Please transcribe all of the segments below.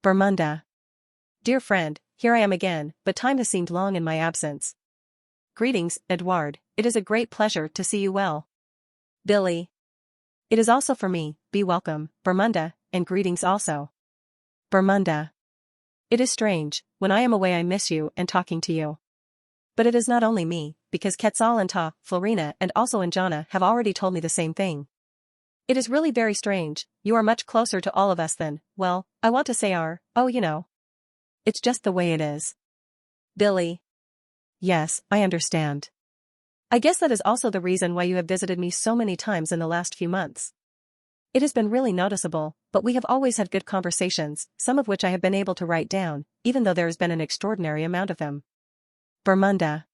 Bermunda. Dear friend, here I am again, but time has seemed long in my absence. Greetings, Edouard, it is a great pleasure to see you well. Billy. It is also for me, be welcome, Bermunda, and greetings also. Bermunda. It is strange, when I am away I miss you and talking to you. But it is not only me, because Quetzal and Ta, Florina and also Anjana have already told me the same thing. It is really very strange, you are much closer to all of us than, well, I want to say you know. It's just the way it is. Billy. Yes, I understand. I guess that is also the reason why you have visited me so many times in the last few months. It has been really noticeable, but we have always had good conversations, some of which I have been able to write down, even though there has been an extraordinary amount of them. Bermunda.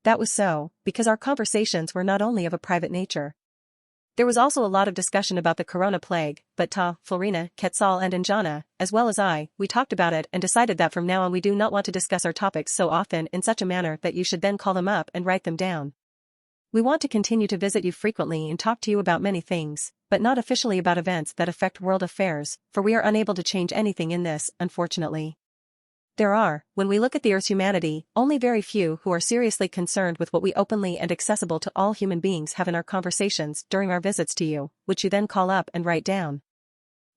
That was so, because our conversations were not only of a private nature. There was also a lot of discussion about the corona plague, but Ta, Florina, Quetzal and Anjana, as well as I, we talked about it and decided that from now on we do not want to discuss our topics so often in such a manner that you should then call them up and write them down. We want to continue to visit you frequently and talk to you about many things, but not officially about events that affect world affairs, for we are unable to change anything in this, unfortunately. There are, when we look at the Earth's humanity, only very few who are seriously concerned with what we openly and accessible to all human beings have in our conversations during our visits to you, which you then call up and write down.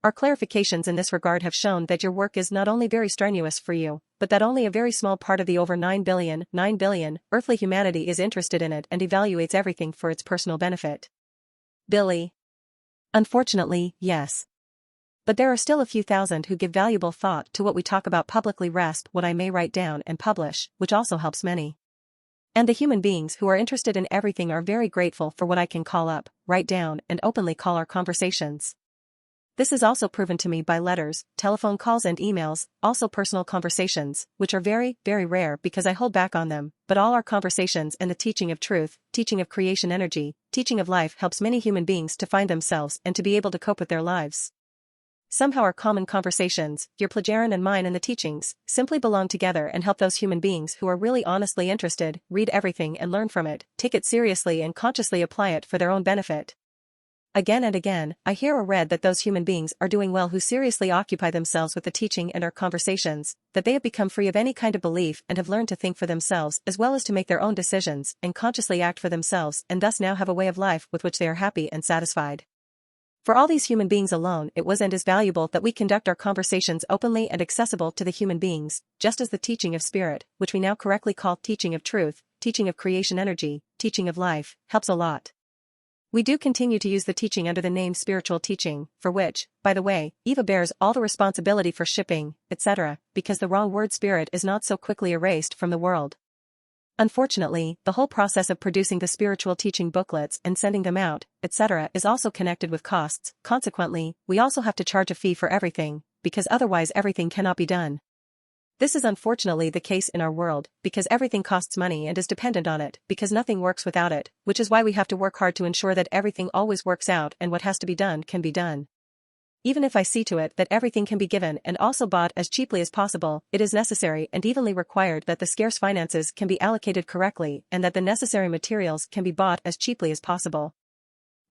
Our clarifications in this regard have shown that your work is not only very strenuous for you, but that only a very small part of the over 9 billion earthly humanity is interested in it and evaluates everything for its personal benefit. Billy. Unfortunately, yes. But there are still a few thousand who give valuable thought to what we talk about publicly, rasp what I may write down and publish, which also helps many. And the human beings who are interested in everything are very grateful for what I can call up, write down and openly call our conversations. This is also proven to me by letters, telephone calls and emails, also personal conversations, which are very, very rare because I hold back on them, but all our conversations and the teaching of truth, teaching of creation energy, teaching of life helps many human beings to find themselves and to be able to cope with their lives. Somehow our common conversations, your plagiarin and mine and the teachings, simply belong together and help those human beings who are really honestly interested, read everything and learn from it, take it seriously and consciously apply it for their own benefit. Again and again, I hear or read that those human beings are doing well who seriously occupy themselves with the teaching and our conversations, that they have become free of any kind of belief and have learned to think for themselves as well as to make their own decisions and consciously act for themselves and thus now have a way of life with which they are happy and satisfied. For all these human beings alone it was and is valuable that we conduct our conversations openly and accessible to the human beings, just as the teaching of spirit, which we now correctly call teaching of truth, teaching of creation energy, teaching of life, helps a lot. We do continue to use the teaching under the name spiritual teaching, for which, by the way, Eva bears all the responsibility for shipping, etc., because the wrong word spirit is not so quickly erased from the world. Unfortunately, the whole process of producing the spiritual teaching booklets and sending them out, etc., is also connected with costs. Consequently, we also have to charge a fee for everything, because otherwise everything cannot be done. This is unfortunately the case in our world, because everything costs money and is dependent on it, because nothing works without it, which is why we have to work hard to ensure that everything always works out and what has to be done can be done. Even if I see to it that everything can be given and also bought as cheaply as possible, it is necessary and evenly required that the scarce finances can be allocated correctly and that the necessary materials can be bought as cheaply as possible.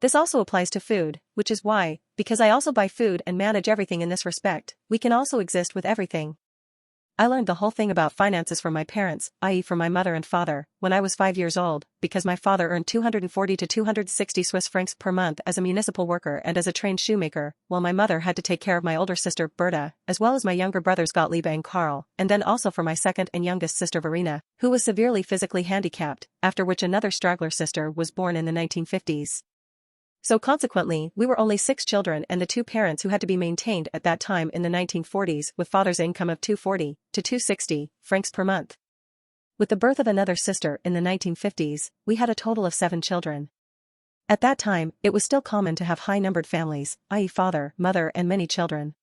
This also applies to food, which is why, because I also buy food and manage everything in this respect, we can also exist with everything. I learned the whole thing about finances from my parents, i.e. from my mother and father, when I was 5 years old, because my father earned 240 to 260 Swiss francs per month as a municipal worker and as a trained shoemaker, while my mother had to take care of my older sister, Berta, as well as my younger brothers Gottlieb and Karl, and then also for my second and youngest sister Verena, who was severely physically handicapped, after which another straggler sister was born in the 1950s. So consequently, we were only 6 children and the 2 parents who had to be maintained at that time in the 1940s with father's income of 240 to 260 francs per month. With the birth of another sister in the 1950s, we had a total of 7 children. At that time, it was still common to have high-numbered families, i.e. father, mother and many children.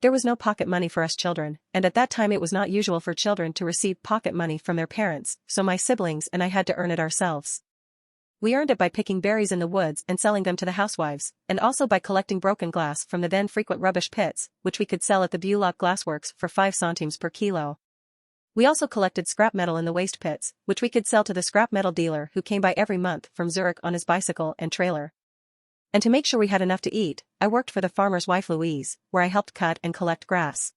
There was no pocket money for us children, and at that time it was not usual for children to receive pocket money from their parents, so my siblings and I had to earn it ourselves. We earned it by picking berries in the woods and selling them to the housewives, and also by collecting broken glass from the then frequent rubbish pits, which we could sell at the Bullock Glassworks for 5 centimes per kilo. We also collected scrap metal in the waste pits, which we could sell to the scrap metal dealer who came by every month from Zurich on his bicycle and trailer. And to make sure we had enough to eat, I worked for the farmer's wife Louise, where I helped cut and collect grass.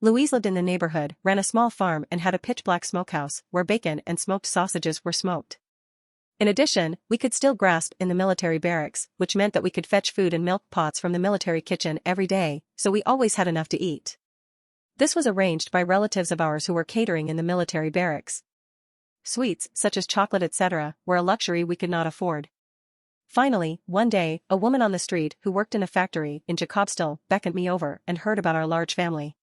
Louise lived in the neighborhood, ran a small farm and had a pitch-black smokehouse, where bacon and smoked sausages were smoked. In addition, we could still grasp in the military barracks, which meant that we could fetch food in milk pots from the military kitchen every day, so we always had enough to eat. This was arranged by relatives of ours who were catering in the military barracks. Sweets, such as chocolate etc., were a luxury we could not afford. Finally, one day, a woman on the street who worked in a factory in Jacobstal beckoned me over and heard about our large family.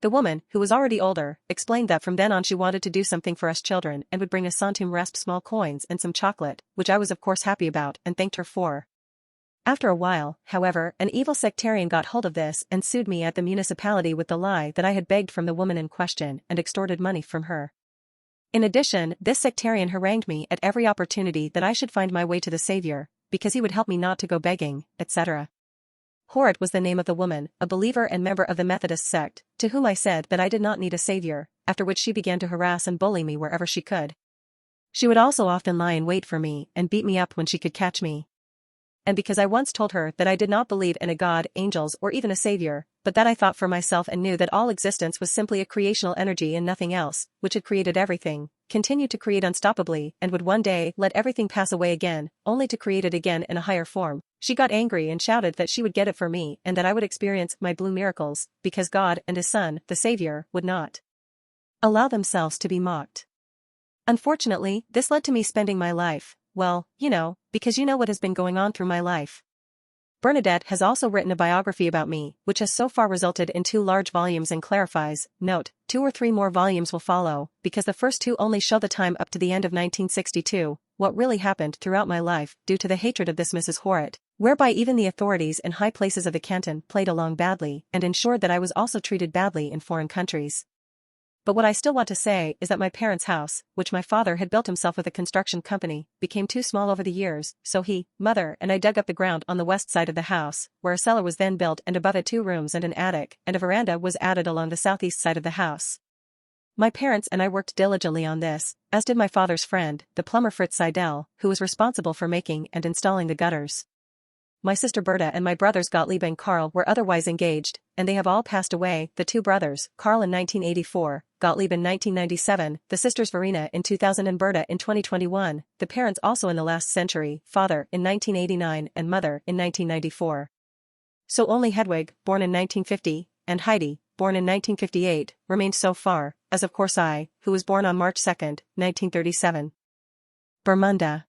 The woman, who was already older, explained that from then on she wanted to do something for us children and would bring a centime resp small coins and some chocolate, which I was of course happy about and thanked her for. After a while, however, an evil sectarian got hold of this and sued me at the municipality with the lie that I had begged from the woman in question and extorted money from her. In addition, this sectarian harangued me at every opportunity that I should find my way to the Savior, because he would help me not to go begging, etc. Horrod was the name of the woman, a believer and member of the Methodist sect, to whom I said that I did not need a savior, after which she began to harass and bully me wherever she could. She would also often lie in wait for me and beat me up when she could catch me. And because I once told her that I did not believe in a God, angels or even a savior, but that I thought for myself and knew that all existence was simply a creational energy and nothing else, which had created everything, continued to create unstoppably and would one day let everything pass away again, only to create it again in a higher form, she got angry and shouted that she would get it for me and that I would experience my blue miracles, because God and His Son, the Savior, would not allow themselves to be mocked. Unfortunately, this led to me spending my life, well, because you know what has been going on through my life. Bernadette has also written a biography about me, which has so far resulted in 2 large volumes and clarifies, note, 2 or 3 more volumes will follow, because the first 2 only show the time up to the end of 1962, what really happened throughout my life due to the hatred of this Mrs. Horrod, whereby even the authorities in high places of the canton played along badly and ensured that I was also treated badly in foreign countries. But what I still want to say is that my parents' house, which my father had built himself with a construction company, became too small over the years, so he, mother and I dug up the ground on the west side of the house, where a cellar was then built and above it 2 rooms and an attic, and a veranda was added along the southeast side of the house. My parents and I worked diligently on this, as did my father's friend, the plumber Fritz Seidel, who was responsible for making and installing the gutters. My sister Berta and my brothers Gottlieb and Karl were otherwise engaged, and they have all passed away, the 2 brothers, Karl in 1984, Gottlieb in 1997, the sisters Verena in 2000 and Berta in 2021, the parents also in the last century, father in 1989 and mother in 1994. So only Hedwig, born in 1950, and Heidi, born in 1958, remained so far, as of course I, who was born on March 2, 1937. Bermunda.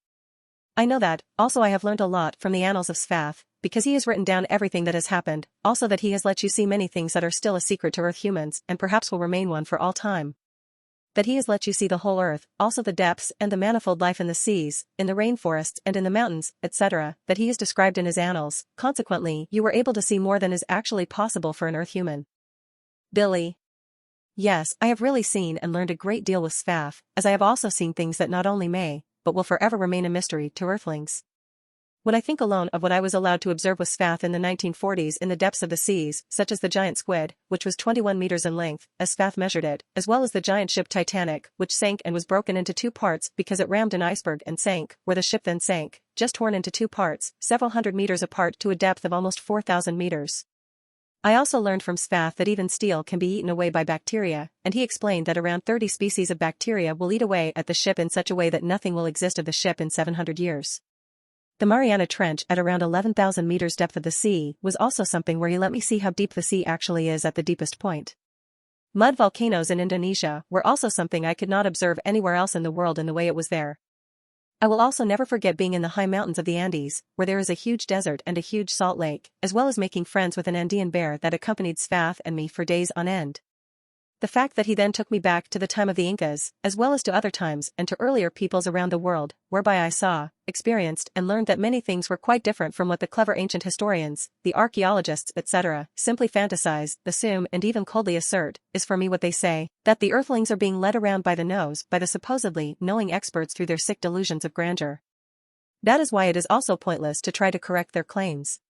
I know that, also I have learned a lot from the annals of Svath, because he has written down everything that has happened, also that he has let you see many things that are still a secret to Earth humans and perhaps will remain one for all time. That he has let you see the whole Earth, also the depths and the manifold life in the seas, in the rainforests and in the mountains, etc., that he has described in his annals, consequently you were able to see more than is actually possible for an Earth human. Billy. Yes, I have really seen and learned a great deal with Svath, as I have also seen things that not only may, but will forever remain a mystery to Earthlings. When I think alone of what I was allowed to observe with Svath in the 1940s in the depths of the seas, such as the giant squid, which was 21 meters in length, as Svath measured it, as well as the giant ship Titanic, which sank and was broken into 2 parts because it rammed an iceberg and sank, where the ship then sank, just torn into 2 parts, several hundred meters apart to a depth of almost 4,000 meters. I also learned from Svath that even steel can be eaten away by bacteria, and he explained that around 30 species of bacteria will eat away at the ship in such a way that nothing will exist of the ship in 700 years. The Mariana Trench at around 11,000 meters depth of the sea was also something where he let me see how deep the sea actually is at the deepest point. Mud volcanoes in Indonesia were also something I could not observe anywhere else in the world in the way it was there. I will also never forget being in the high mountains of the Andes, where there is a huge desert and a huge salt lake, as well as making friends with an Andean bear that accompanied Svath and me for days on end. The fact that he then took me back to the time of the Incas, as well as to other times and to earlier peoples around the world, whereby I saw, experienced and learned that many things were quite different from what the clever ancient historians, the archaeologists etc., simply fantasize, assume and even coldly assert, is for me what they say, that the Earthlings are being led around by the nose by the supposedly knowing experts through their sick delusions of grandeur. That is why it is also pointless to try to correct their claims.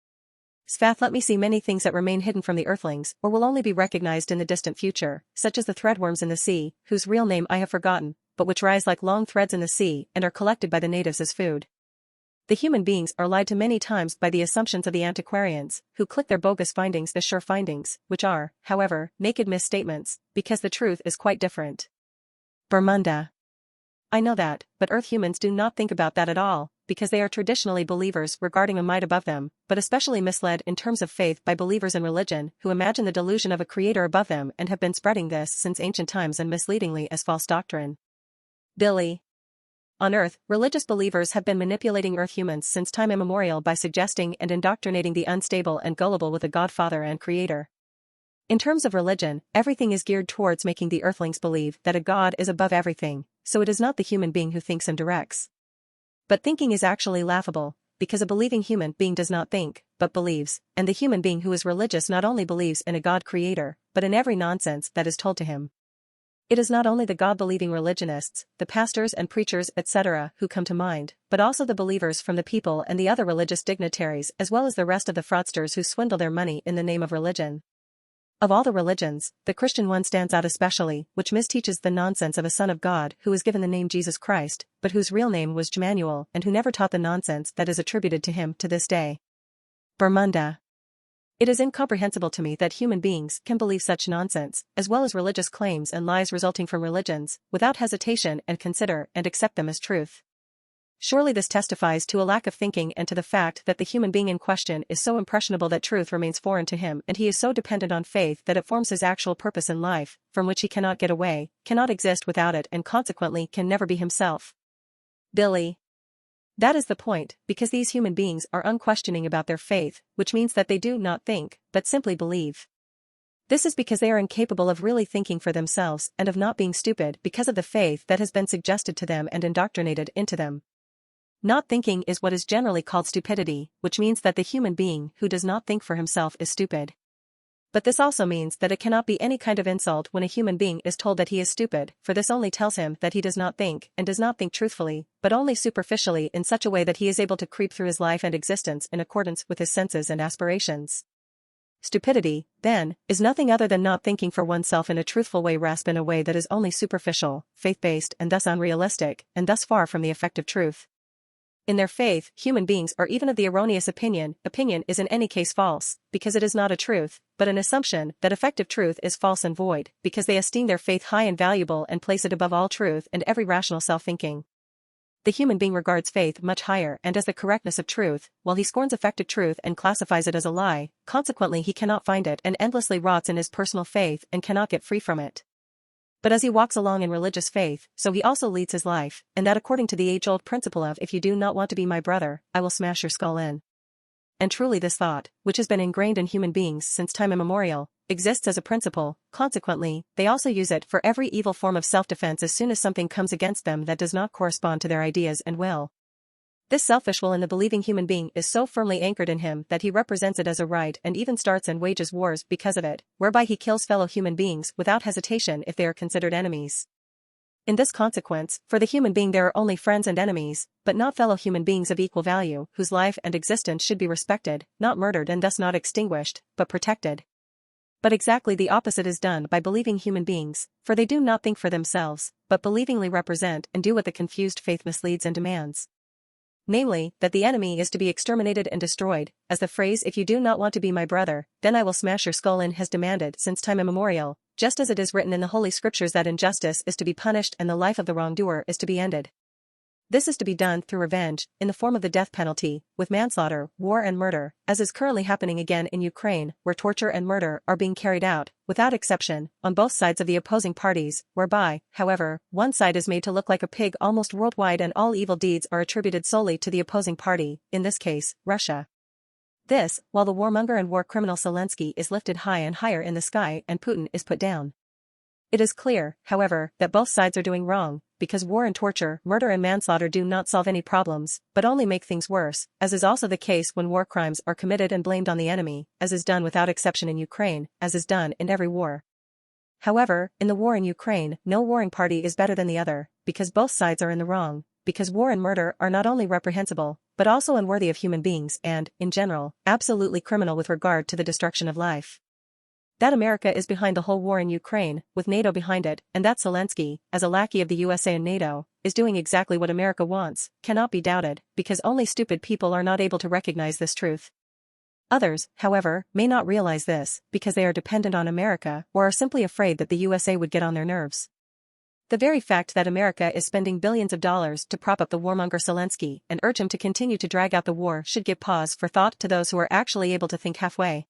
Svath let me see many things that remain hidden from the Earthlings or will only be recognized in the distant future, such as the threadworms in the sea, whose real name I have forgotten, but which rise like long threads in the sea and are collected by the natives as food. The human beings are lied to many times by the assumptions of the antiquarians, who click their bogus findings as sure findings, which are, however, naked misstatements, because the truth is quite different. Bermunda. I know that, but Earth humans do not think about that at all, because they are traditionally believers regarding a might above them, but especially misled in terms of faith by believers in religion who imagine the delusion of a creator above them and have been spreading this since ancient times and misleadingly as false doctrine. Billy. On Earth, religious believers have been manipulating Earth humans since time immemorial by suggesting and indoctrinating the unstable and gullible with a Godfather and Creator. In terms of religion, everything is geared towards making the Earthlings believe that a God is above everything, so it is not the human being who thinks and directs. But thinking is actually laughable, because a believing human being does not think, but believes, and the human being who is religious not only believes in a God Creator, but in every nonsense that is told to him. It is not only the God-believing religionists, the pastors and preachers etc. who come to mind, but also the believers from the people and the other religious dignitaries as well as the rest of the fraudsters who swindle their money in the name of religion. Of all the religions, the Christian one stands out especially, which misteaches the nonsense of a Son of God who was given the name Jesus Christ, but whose real name was Emmanuel and who never taught the nonsense that is attributed to him to this day. Bermunda. It is incomprehensible to me that human beings can believe such nonsense, as well as religious claims and lies resulting from religions, without hesitation and consider and accept them as truth. Surely this testifies to a lack of thinking and to the fact that the human being in question is so impressionable that truth remains foreign to him and he is so dependent on faith that it forms his actual purpose in life, from which he cannot get away, cannot exist without it and consequently can never be himself. Billy. That is the point, because these human beings are unquestioning about their faith, which means that they do not think, but simply believe. This is because they are incapable of really thinking for themselves and of not being stupid because of the faith that has been suggested to them and indoctrinated into them. Not thinking is what is generally called stupidity, which means that the human being who does not think for himself is stupid. But this also means that it cannot be any kind of insult when a human being is told that he is stupid, for this only tells him that he does not think and does not think truthfully, but only superficially in such a way that he is able to creep through his life and existence in accordance with his senses and aspirations. Stupidity, then, is nothing other than not thinking for oneself in a truthful way, rasp in a way that is only superficial, faith-based and thus unrealistic, and thus far from the effective truth. In their faith, human beings are even of the erroneous opinion is in any case false, because it is not a truth, but an assumption that effective truth is false and void, because they esteem their faith high and valuable and place it above all truth and every rational self-thinking. The human being regards faith much higher and as the correctness of truth, while he scorns effective truth and classifies it as a lie, consequently he cannot find it and endlessly rots in his personal faith and cannot get free from it. But as he walks along in religious faith, so he also leads his life, and that according to the age-old principle of if you do not want to be my brother, I will smash your skull in. And truly this thought, which has been ingrained in human beings since time immemorial, exists as a principle, consequently, they also use it for every evil form of self-defense as soon as something comes against them that does not correspond to their ideas and will. This selfish will in the believing human being is so firmly anchored in him that he represents it as a right and even starts and wages wars because of it, whereby he kills fellow human beings without hesitation if they are considered enemies. In this consequence, for the human being there are only friends and enemies, but not fellow human beings of equal value, whose life and existence should be respected, not murdered and thus not extinguished, but protected. But exactly the opposite is done by believing human beings, for they do not think for themselves, but believingly represent and do what the confused faith misleads and demands. Namely, that the enemy is to be exterminated and destroyed, as the phrase "if you do not want to be my brother, then I will smash your skull in" has demanded since time immemorial, just as it is written in the Holy Scriptures that injustice is to be punished and the life of the wrongdoer is to be ended. This is to be done through revenge, in the form of the death penalty, with manslaughter, war and murder, as is currently happening again in Ukraine, where torture and murder are being carried out, without exception, on both sides of the opposing parties, whereby, however, one side is made to look like a pig almost worldwide and all evil deeds are attributed solely to the opposing party, in this case, Russia. This, while the warmonger and war criminal Zelensky is lifted high and higher in the sky and Putin is put down. It is clear, however, that both sides are doing wrong, because war and torture, murder and manslaughter do not solve any problems, but only make things worse, as is also the case when war crimes are committed and blamed on the enemy, as is done without exception in Ukraine, as is done in every war. However, in the war in Ukraine, no warring party is better than the other, because both sides are in the wrong, because war and murder are not only reprehensible, but also unworthy of human beings and, in general, absolutely criminal with regard to the destruction of life. That America is behind the whole war in Ukraine, with NATO behind it, and that Zelensky, as a lackey of the USA and NATO, is doing exactly what America wants, cannot be doubted, because only stupid people are not able to recognize this truth. Others, however, may not realize this, because they are dependent on America or are simply afraid that the USA would get on their nerves. The very fact that America is spending billions of dollars to prop up the warmonger Zelensky and urge him to continue to drag out the war should give pause for thought to those who are actually able to think halfway.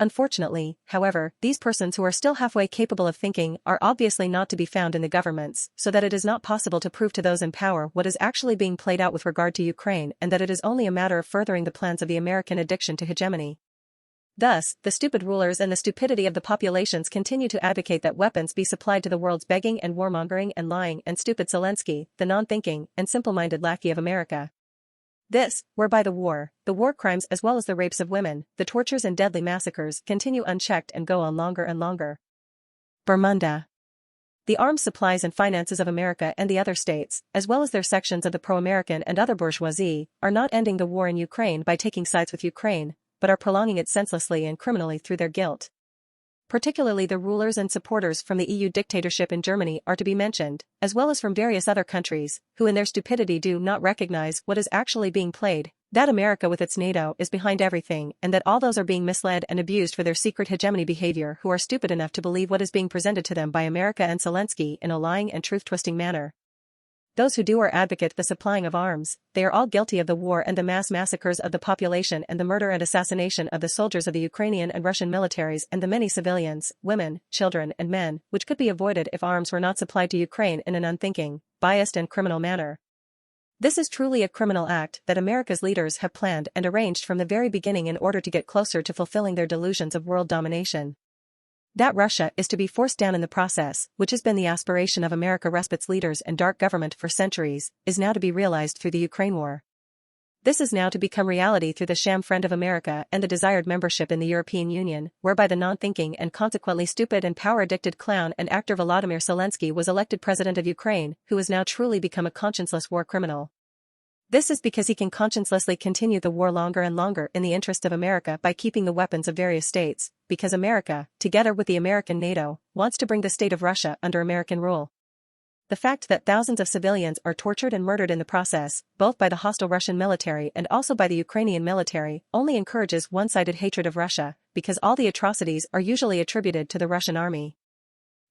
Unfortunately, however, these persons who are still halfway capable of thinking are obviously not to be found in the governments, so that it is not possible to prove to those in power what is actually being played out with regard to Ukraine and that it is only a matter of furthering the plans of the American addiction to hegemony. Thus, the stupid rulers and the stupidity of the populations continue to advocate that weapons be supplied to the world's begging and warmongering and lying and stupid Zelensky, the non-thinking and simple-minded lackey of America. This, whereby the war crimes as well as the rapes of women, the tortures and deadly massacres continue unchecked and go on longer and longer. Bermuda. The arms supplies and finances of America and the other states, as well as their sections of the pro-American and other bourgeoisie, are not ending the war in Ukraine by taking sides with Ukraine, but are prolonging it senselessly and criminally through their guilt. Particularly the rulers and supporters from the EU dictatorship in Germany are to be mentioned, as well as from various other countries, who in their stupidity do not recognize what is actually being played, that America with its NATO is behind everything and that all those are being misled and abused for their secret hegemony behavior who are stupid enough to believe what is being presented to them by America and Zelensky in a lying and truth-twisting manner. Those who do or advocate the supplying of arms, they are all guilty of the war and the mass massacres of the population and the murder and assassination of the soldiers of the Ukrainian and Russian militaries and the many civilians, women, children and men, which could be avoided if arms were not supplied to Ukraine in an unthinking, biased and criminal manner. This is truly a criminal act that America's leaders have planned and arranged from the very beginning in order to get closer to fulfilling their delusions of world domination. That Russia is to be forced down in the process, which has been the aspiration of America Respite's leaders and dark government for centuries, is now to be realized through the Ukraine war. This is now to become reality through the sham friend of America and the desired membership in the European Union, whereby the non-thinking and consequently stupid and power-addicted clown and actor Volodymyr Zelensky was elected president of Ukraine, who has now truly become a conscienceless war criminal. This is because he can consciencelessly continue the war longer and longer in the interest of America by keeping the weapons of various states, because America, together with the American NATO, wants to bring the state of Russia under American rule. The fact that thousands of civilians are tortured and murdered in the process, both by the hostile Russian military and also by the Ukrainian military, only encourages one-sided hatred of Russia, because all the atrocities are usually attributed to the Russian army.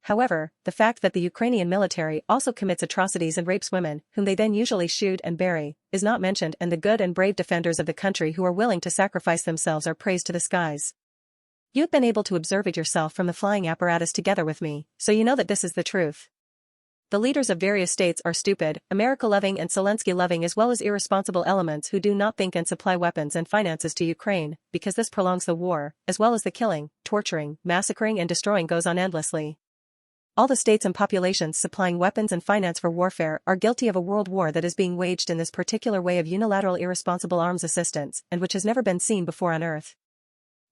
However, the fact that the Ukrainian military also commits atrocities and rapes women, whom they then usually shoot and bury, is not mentioned, and the good and brave defenders of the country who are willing to sacrifice themselves are praised to the skies. You've been able to observe it yourself from the flying apparatus together with me, so you know that this is the truth. The leaders of various states are stupid, America-loving and Zelensky-loving as well as irresponsible elements who do not think and supply weapons and finances to Ukraine, because this prolongs the war, as well as the killing, torturing, massacring and destroying goes on endlessly. All the states and populations supplying weapons and finance for warfare are guilty of a world war that is being waged in this particular way of unilateral irresponsible arms assistance, and which has never been seen before on Earth.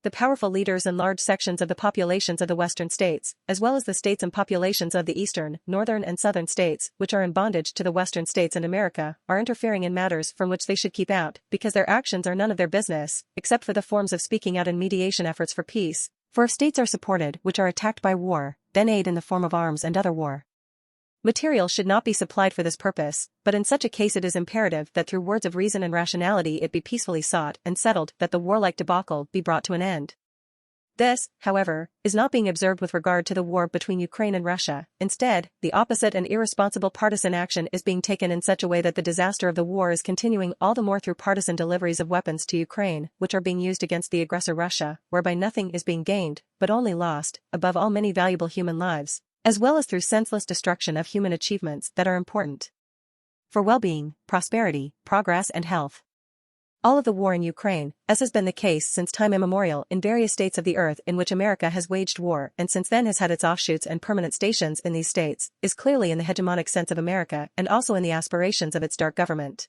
The powerful leaders and large sections of the populations of the western states, as well as the states and populations of the eastern, northern and southern states, which are in bondage to the western states and America, are interfering in matters from which they should keep out, because their actions are none of their business, except for the forms of speaking out in mediation efforts for peace. For if states are supported which are attacked by war, then aid in the form of arms and other war material should not be supplied for this purpose, but in such a case it is imperative that through words of reason and rationality it be peacefully sought and settled that the warlike debacle be brought to an end. This, however, is not being observed with regard to the war between Ukraine and Russia. Instead, the opposite and irresponsible partisan action is being taken in such a way that the disaster of the war is continuing all the more through partisan deliveries of weapons to Ukraine, which are being used against the aggressor Russia, whereby nothing is being gained, but only lost, above all many valuable human lives, as well as through senseless destruction of human achievements that are important for well-being, prosperity, progress and health. All of the war in Ukraine, as has been the case since time immemorial in various states of the earth in which America has waged war and since then has had its offshoots and permanent stations in these states, is clearly in the hegemonic sense of America and also in the aspirations of its dark government.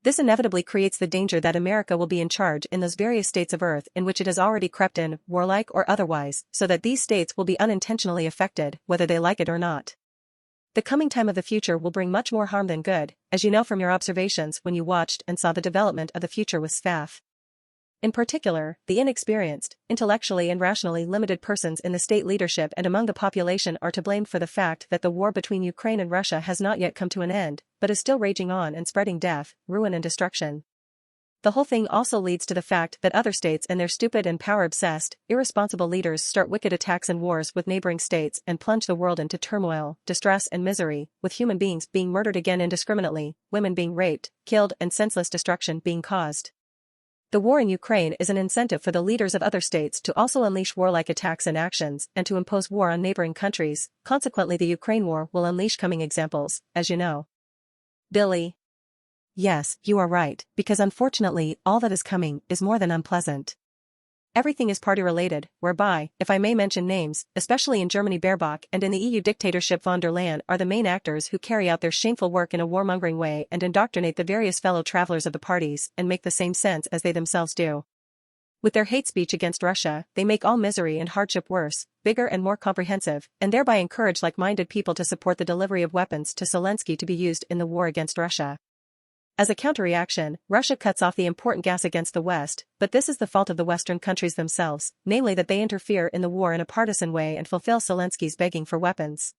This inevitably creates the danger that America will be in charge in those various states of earth in which it has already crept in, warlike or otherwise, so that these states will be unintentionally affected, whether they like it or not. The coming time of the future will bring much more harm than good, as you know from your observations when you watched and saw the development of the future with SFAF. In particular, the inexperienced, intellectually and rationally limited persons in the state leadership and among the population are to blame for the fact that the war between Ukraine and Russia has not yet come to an end, but is still raging on and spreading death, ruin and destruction. The whole thing also leads to the fact that other states and their stupid and power-obsessed, irresponsible leaders start wicked attacks and wars with neighboring states and plunge the world into turmoil, distress and misery, with human beings being murdered again indiscriminately, women being raped, killed and senseless destruction being caused. The war in Ukraine is an incentive for the leaders of other states to also unleash warlike attacks and actions and to impose war on neighboring countries. Consequently, the Ukraine war will unleash coming examples, as you know. Billy. Yes, you are right, because unfortunately, all that is coming is more than unpleasant. Everything is party-related, whereby, if I may mention names, especially in Germany Baerbock and in the EU dictatorship von der Leyen are the main actors who carry out their shameful work in a warmongering way and indoctrinate the various fellow travelers of the parties and make the same sense as they themselves do. With their hate speech against Russia, they make all misery and hardship worse, bigger and more comprehensive, and thereby encourage like-minded people to support the delivery of weapons to Zelensky to be used in the war against Russia. As a counter-reaction, Russia cuts off the important gas against the West, but this is the fault of the Western countries themselves, namely that they interfere in the war in a partisan way and fulfill Zelensky's begging for weapons.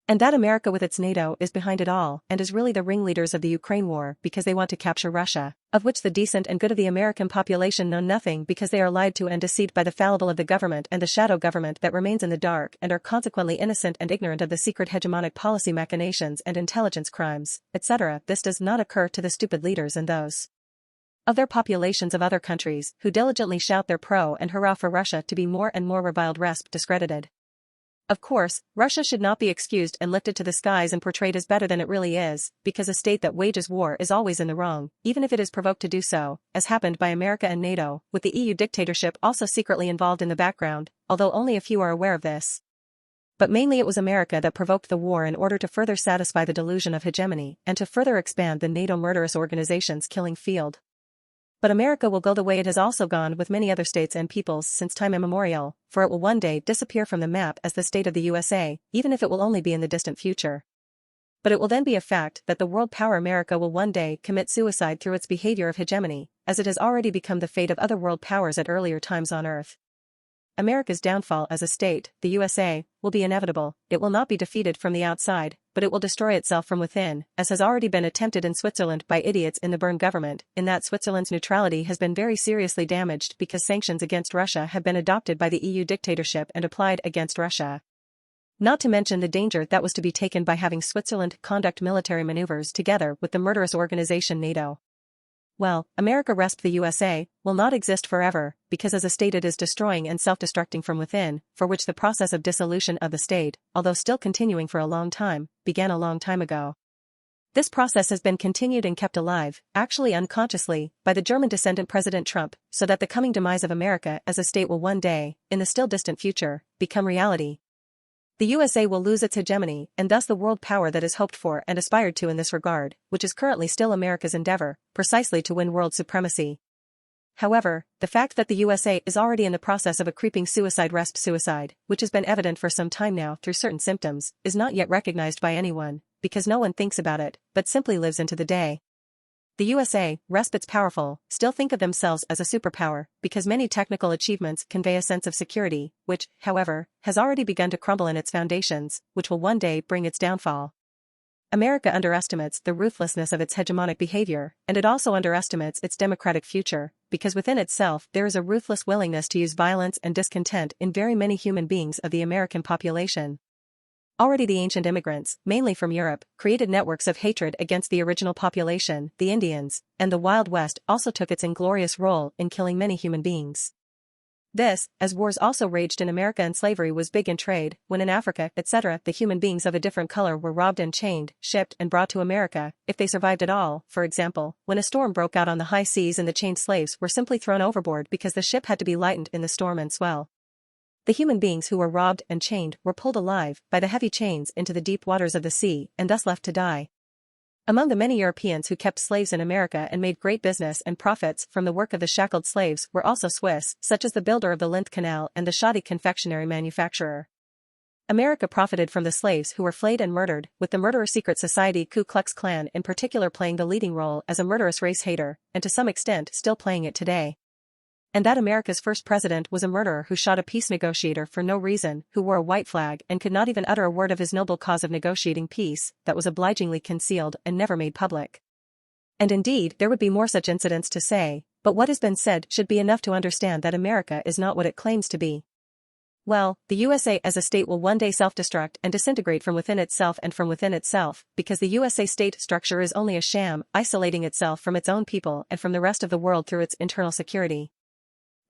And that America with its NATO is behind it all and is really the ringleaders of the Ukraine war because they want to capture Russia, of which the decent and good of the American population know nothing because they are lied to and deceived by the fallible of the government and the shadow government that remains in the dark and are consequently innocent and ignorant of the secret hegemonic policy machinations and intelligence crimes, etc. This does not occur to the stupid leaders and those of their populations of other countries who diligently shout their pro and hurrah for Russia to be more and more reviled discredited. Of course, Russia should not be excused and lifted to the skies and portrayed as better than it really is, because a state that wages war is always in the wrong, even if it is provoked to do so, as happened by America and NATO, with the EU dictatorship also secretly involved in the background, although only a few are aware of this. But mainly it was America that provoked the war in order to further satisfy the delusion of hegemony and to further expand the NATO murderous organization's killing field. But America will go the way it has also gone with many other states and peoples since time immemorial, for it will one day disappear from the map as the state of the USA, even if it will only be in the distant future. But it will then be a fact that the world power America will one day commit suicide through its behavior of hegemony, as it has already become the fate of other world powers at earlier times on Earth. America's downfall as a state, the USA, will be inevitable. It will not be defeated from the outside, but it will destroy itself from within, as has already been attempted in Switzerland by idiots in the Bern government, in that Switzerland's neutrality has been very seriously damaged because sanctions against Russia have been adopted by the EU dictatorship and applied against Russia. Not to mention the danger that was to be taken by having Switzerland conduct military maneuvers together with the murderous organization NATO. Well, America resp. the USA, will not exist forever, because as a state it is destroying and self-destructing from within, for which the process of dissolution of the state, although still continuing for a long time, began a long time ago. This process has been continued and kept alive, actually unconsciously, by the German descendant President Trump, so that the coming demise of America as a state will one day, in the still distant future, become reality. The USA will lose its hegemony, and thus the world power that is hoped for and aspired to in this regard, which is currently still America's endeavor, precisely to win world supremacy. However, the fact that the USA is already in the process of a creeping suicide, which has been evident for some time now through certain symptoms, is not yet recognized by anyone, because no one thinks about it, but simply lives into the day. The USA, its powerful, still think of themselves as a superpower, because many technical achievements convey a sense of security, which, however, has already begun to crumble in its foundations, which will one day bring its downfall. America underestimates the ruthlessness of its hegemonic behavior, and it also underestimates its democratic future, because within itself there is a ruthless willingness to use violence and discontent in very many human beings of the American population. Already the ancient immigrants, mainly from Europe, created networks of hatred against the original population, the Indians, and the Wild West also took its inglorious role in killing many human beings. This, as wars also raged in America and slavery was big in trade, when in Africa, etc., the human beings of a different color were robbed and chained, shipped and brought to America, if they survived at all. For example, when a storm broke out on the high seas and the chained slaves were simply thrown overboard because the ship had to be lightened in the storm and swell. The human beings who were robbed and chained were pulled alive by the heavy chains into the deep waters of the sea and thus left to die. Among the many Europeans who kept slaves in America and made great business and profits from the work of the shackled slaves were also Swiss, such as the builder of the Linth Canal and the shoddy confectionery manufacturer. America profited from the slaves who were flayed and murdered, with the murderer secret society Ku Klux Klan in particular playing the leading role as a murderous race hater, and to some extent still playing it today. And that America's first president was a murderer who shot a peace negotiator for no reason, who wore a white flag and could not even utter a word of his noble cause of negotiating peace, that was obligingly concealed and never made public. And indeed, there would be more such incidents to say, but what has been said should be enough to understand that America is not what it claims to be. Well, the USA as a state will one day self-destruct and disintegrate from within itself and from within itself, because the USA state structure is only a sham, isolating itself from its own people and from the rest of the world through its internal security.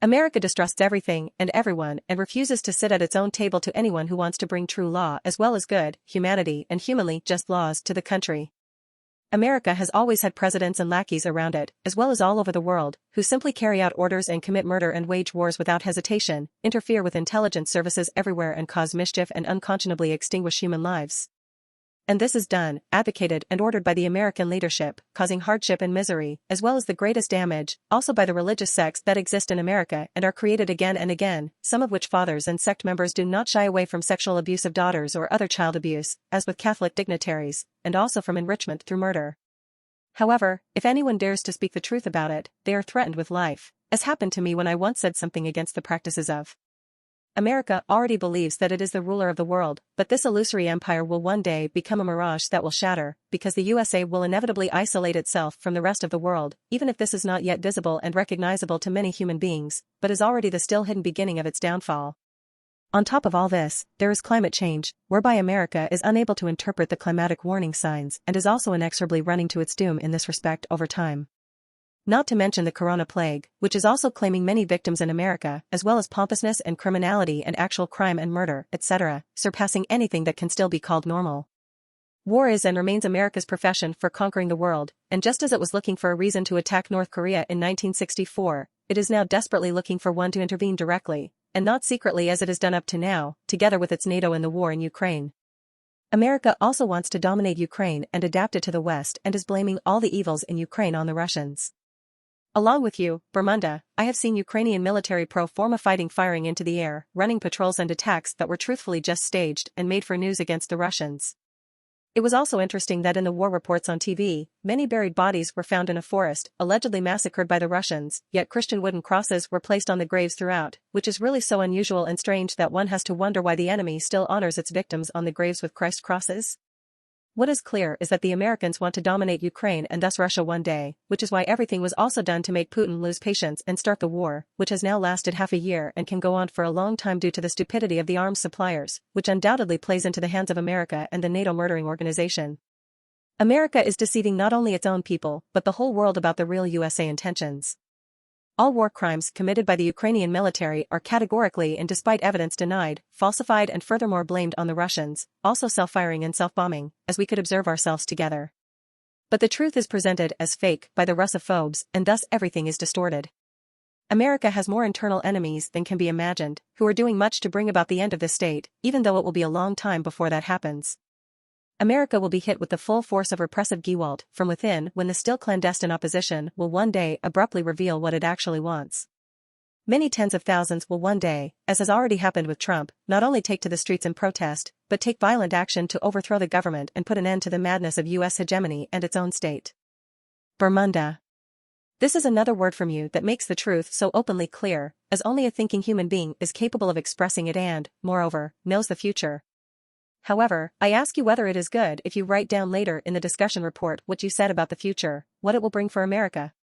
America distrusts everything and everyone and refuses to sit at its own table to anyone who wants to bring true law as well as good, humanity and humanly just laws to the country. America has always had presidents and lackeys around it, as well as all over the world, who simply carry out orders and commit murder and wage wars without hesitation, interfere with intelligence services everywhere and cause mischief and unconscionably extinguish human lives. And this is done, advocated and ordered by the American leadership, causing hardship and misery, as well as the greatest damage, also by the religious sects that exist in America and are created again and again, some of which fathers and sect members do not shy away from sexual abuse of daughters or other child abuse, as with Catholic dignitaries, and also from enrichment through murder. However, if anyone dares to speak the truth about it, they are threatened with life, as happened to me when I once said something against the practices of America already believes that it is the ruler of the world, but this illusory empire will one day become a mirage that will shatter, because the USA will inevitably isolate itself from the rest of the world, even if this is not yet visible and recognizable to many human beings, but is already the still hidden beginning of its downfall. On top of all this, there is climate change, whereby America is unable to interpret the climatic warning signs and is also inexorably running to its doom in this respect over time. Not to mention the corona plague, which is also claiming many victims in America, as well as pompousness and criminality and actual crime and murder, etc., surpassing anything that can still be called normal. War is and remains America's profession for conquering the world, and just as it was looking for a reason to attack North Korea in 1964, it is now desperately looking for one to intervene directly, and not secretly as it has done up to now, together with its NATO in the war in Ukraine. America also wants to dominate Ukraine and adapt it to the West and is blaming all the evils in Ukraine on the Russians. Along with you, Bermuda, I have seen Ukrainian military pro forma firing into the air, running patrols and attacks that were truthfully just staged and made for news against the Russians. It was also interesting that in the war reports on TV, many buried bodies were found in a forest, allegedly massacred by the Russians, yet Christian wooden crosses were placed on the graves throughout, which is really so unusual and strange that one has to wonder why the enemy still honors its victims on the graves with Christ crosses. What is clear is that the Americans want to dominate Ukraine and thus Russia one day, which is why everything was also done to make Putin lose patience and start the war, which has now lasted half a year and can go on for a long time due to the stupidity of the arms suppliers, which undoubtedly plays into the hands of America and the NATO murdering organization. America is deceiving not only its own people, but the whole world about the real USA intentions. All war crimes committed by the Ukrainian military are categorically and despite evidence denied, falsified and furthermore blamed on the Russians, also self-firing and self-bombing, as we could observe ourselves together. But the truth is presented as fake by the Russophobes, and thus everything is distorted. America has more internal enemies than can be imagined, who are doing much to bring about the end of this state, even though it will be a long time before that happens. America will be hit with the full force of repressive Gewalt from within when the still clandestine opposition will one day abruptly reveal what it actually wants. Many tens of thousands will one day, as has already happened with Trump, not only take to the streets in protest, but take violent action to overthrow the government and put an end to the madness of U.S. hegemony and its own state. Bermuda. This is another word from you that makes the truth so openly clear, as only a thinking human being is capable of expressing it and, moreover, knows the future. However, I ask you whether it is good if you write down later in the discussion report what you said about the future, what it will bring for America.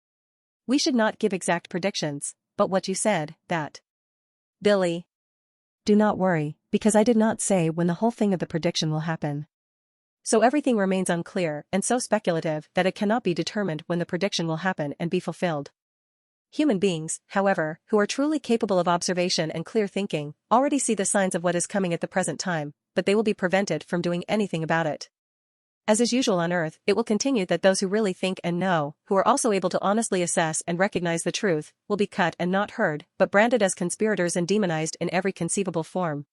We should not give exact predictions, but what you said, that. Billy. Do not worry, because I did not say when the whole thing of the prediction will happen. So everything remains unclear and so speculative that it cannot be determined when the prediction will happen and be fulfilled. Human beings, however, who are truly capable of observation and clear thinking, already see the signs of what is coming at the present time, but they will be prevented from doing anything about it. As is usual on Earth, it will continue that those who really think and know, who are also able to honestly assess and recognize the truth, will be cut and not heard, but branded as conspirators and demonized in every conceivable form.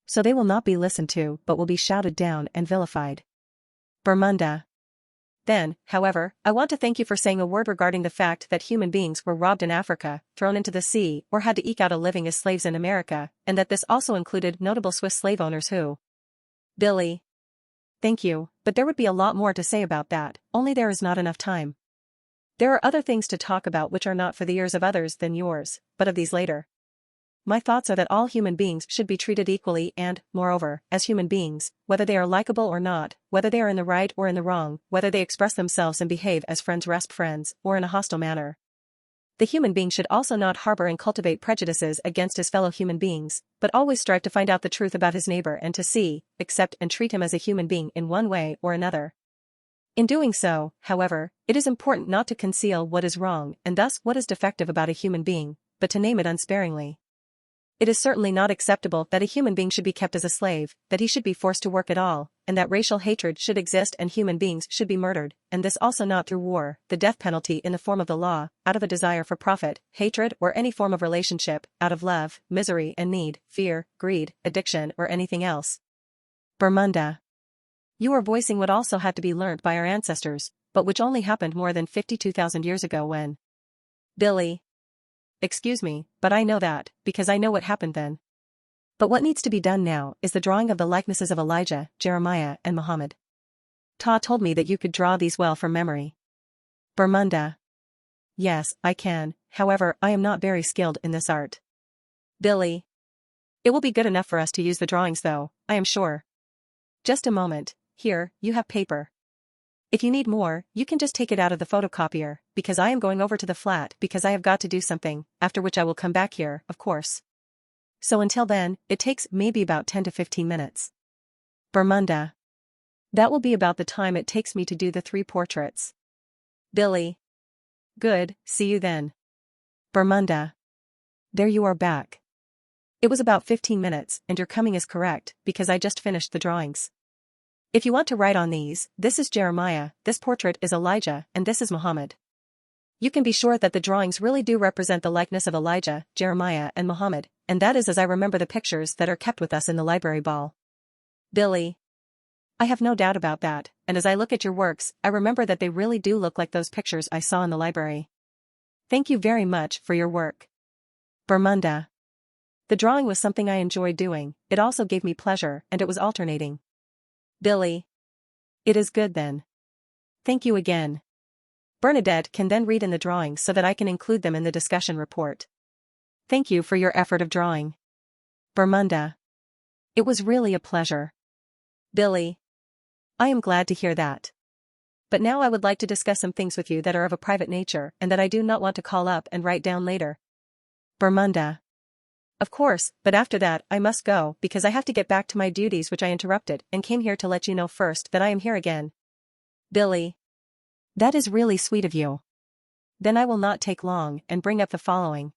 So they will not be listened to, but will be shouted down and vilified. Bermuda. Then, however, I want to thank you for saying a word regarding the fact that human beings were robbed in Africa, thrown into the sea, or had to eke out a living as slaves in America, and that this also included notable Swiss slave owners who. Billy. Thank you, but there would be a lot more to say about that, only there is not enough time. There are other things to talk about which are not for the ears of others than yours, but of these later. My thoughts are that all human beings should be treated equally and, moreover, as human beings, whether they are likable or not, whether they are in the right or in the wrong, whether they express themselves and behave as friends or in a hostile manner. The human being should also not harbor and cultivate prejudices against his fellow human beings, but always strive to find out the truth about his neighbor and to see, accept and treat him as a human being in one way or another. In doing so, however, it is important not to conceal what is wrong and thus what is defective about a human being, but to name it unsparingly. It is certainly not acceptable that a human being should be kept as a slave, that he should be forced to work at all, and that racial hatred should exist and human beings should be murdered, and this also not through war, the death penalty in the form of the law, out of a desire for profit, hatred or any form of relationship, out of love, misery and need, fear, greed, addiction or anything else. Bermunda. You are voicing what also had to be learnt by our ancestors, but which only happened more than 52,000 years ago when. Billy. Excuse me, but I know that, because I know what happened then. But what needs to be done now is the drawing of the likenesses of Elijah, Jeremiah and Muhammad. Ta told me that you could draw these well from memory. Bermunda. Yes, I can, however, I am not very skilled in this art. Billy. It will be good enough for us to use the drawings though, I am sure. Just a moment, here, you have paper. If you need more, you can just take it out of the photocopier, because I am going over to the flat because I have got to do something, after which I will come back here, of course. So until then, it takes maybe about 10 to 15 minutes. Bermunda. That will be about the time it takes me to do the 3 portraits. Billy. Good, see you then. Bermunda. There you are back. It was about 15 minutes, and your coming is correct, because I just finished the drawings. If you want to write on these, this is Jeremiah, this portrait is Elijah, and this is Muhammad. You can be sure that the drawings really do represent the likeness of Elijah, Jeremiah and Muhammad, and that is as I remember the pictures that are kept with us in the library ball. Billy. I have no doubt about that, and as I look at your works, I remember that they really do look like those pictures I saw in the library. Thank you very much for your work. Bermunda. The drawing was something I enjoyed doing, it also gave me pleasure, and it was alternating. Billy. It is good then. Thank you again. Bernadette can then read in the drawings so that I can include them in the discussion report. Thank you for your effort of drawing. Bermunda. It was really a pleasure. Billy. I am glad to hear that. But now I would like to discuss some things with you that are of a private nature and that I do not want to call up and write down later. Bermunda. Of course, but after that I must go because I have to get back to my duties which I interrupted and came here to let you know first that I am here again. Billy. That is really sweet of you. Then I will not take long and bring up the following.